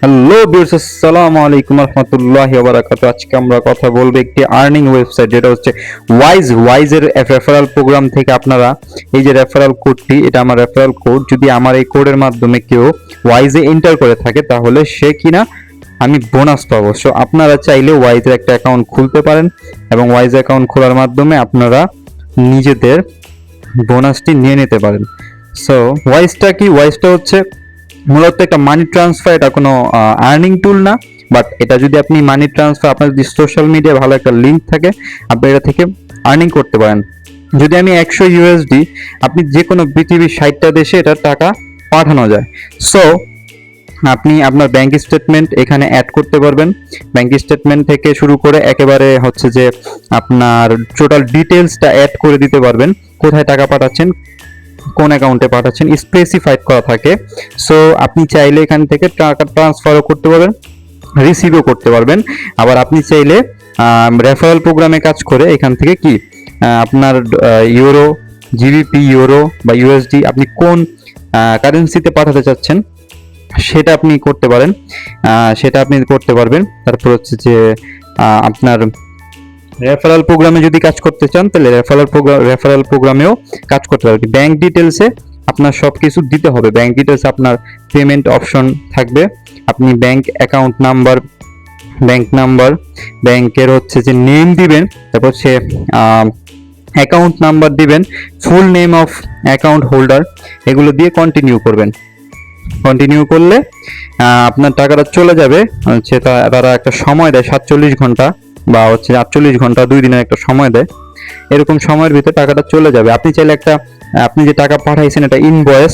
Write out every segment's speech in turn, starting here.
Hello viewers, আসসালামু আলাইকুম রাহমাতুল্লাহি ওয়া বারাকাতুহু। আজকে আমরা কথা বলবো একটি আর্নিং ওয়েবসাইট, যেটা হচ্ছে ওয়াইজ এর রেফারেল প্রোগ্রাম থেকে আপনারা এই যে রেফারেল কোডটি, এটা আমার রেফারেল কোড, যদি আমার এই কোডের মাধ্যমে কেউ ওয়াইজে এন্টার করে থাকে তাহলে সে কিনা আমি বোনাস পাবো। সো আপনারা চাইলে ওয়াইজের একটা অ্যাকাউন্ট খুলতে পারেন এবং ওয়াইজ অ্যাকাউন্ট খোলার মাধ্যমে আপনারা নিজেদের বোনাসটি নিয়ে নিতে পারেন। সো ওয়াইজটা কি? ওয়াইজটা হচ্ছে মূলত একটা মানি ট্রান্সফার, এটা কোনো আর্নিং টুল না। বাট এটা যদি আপনি মানি ট্রান্সফার, আপনার যদি সোশ্যাল মিডিয়ায় ভালো একটা লিঙ্ক থাকে, আপনি এটা থেকে আর্নিং করতে পারেন। যদি আমি 100 ইউএসডি, আপনি যে কোনো পৃথিবীর 60টা দেশে এটার টাকা পাঠানো যায়। সো আপনি আপনার ব্যাংক স্টেটমেন্ট এখানে অ্যাড করতে পারবেন। ব্যাংক স্টেটমেন্ট থেকে শুরু করে একেবারে হচ্ছে যে আপনার টোটাল ডিটেলসটা অ্যাড করে দিতে পারবেন, কোথায় টাকা পাঠাচ্ছেন, কোন অ্যাকাউন্টে পাঠাচ্ছেন, স্পেসিফাইড করা থাকে। সো আপনি চাইলে এখান থেকে টাকা ট্রান্সফারও করতে পারবেন, রিসিভও করতে পারবেন। আবার আপনি চাইলে রেফারেল প্রোগ্রামে কাজ করে এখান থেকে কি আপনার ইউরো, জিবিপি, ইউরো বা ইউএসডি, আপনি কোন কারেন্সিতে পাঠাতে চাচ্ছেন সেটা আপনি করতে পারেন, সেটা আপনি করতে পারবেন। তারপর হচ্ছে যে আপনার রেফারেল প্রোগ্রামে যদি কাজ করতে চান তাহলে রেফারেল প্রোগ্রামেও কাজ করতে পারবেন। ব্যাংক ডিটেলসে আপনার সব কিছু দিতে হবে। ব্যাংক ডিটেলস আপনার পেমেন্ট অপশন থাকবে, আপনি ব্যাংক অ্যাকাউন্ট নাম্বার, ব্যাংকের হচ্ছে যে নেম দিবেন, তারপর হচ্ছে অ্যাকাউন্ট নাম্বার দিবেন, full name of account holder, এগুলো দিয়ে কন্টিনিউ করবেন। কন্টিনিউ করলে আপনার টাকাটা চলে যাবে। হচ্ছে তারা একটা সময় দেয় 47 ঘন্টা বা হচ্ছে 48 ঘন্টা, 2 দিনের একটা সময় দেয়। এরকম সময়ের ভিতরে টাকাটা চলে যাবে। আপনি চাইলে আপনি যে টাকা পাঠাইছেন এটা ইনভয়েস,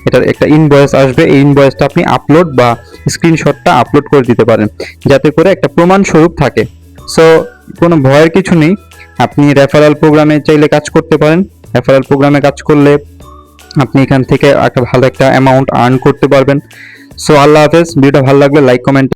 এটার একটা ইনভয়েস আসবে, এই ইনভয়েসটা আপনি আপলোড বা স্ক্রিনশটটা আপলোড করে দিতে পারেন, যাতে করে একটা প্রমাণ স্বরূপ থাকে। সো কোনো ভয়ের কিছু নেই, আপনি রেফারেল প্রোগ্রামে চাইলে কাজ করতে পারেন। রেফারেল প্রোগ্রামে কাজ করলে আপনি এখান থেকে একটা ভালো একটা অ্যামাউন্ট আর্ন করতে পারবেন। সো আল্লাহ হাফেজ। ভিডিওটা ভালো লাগলে লাইক, কমেন্ট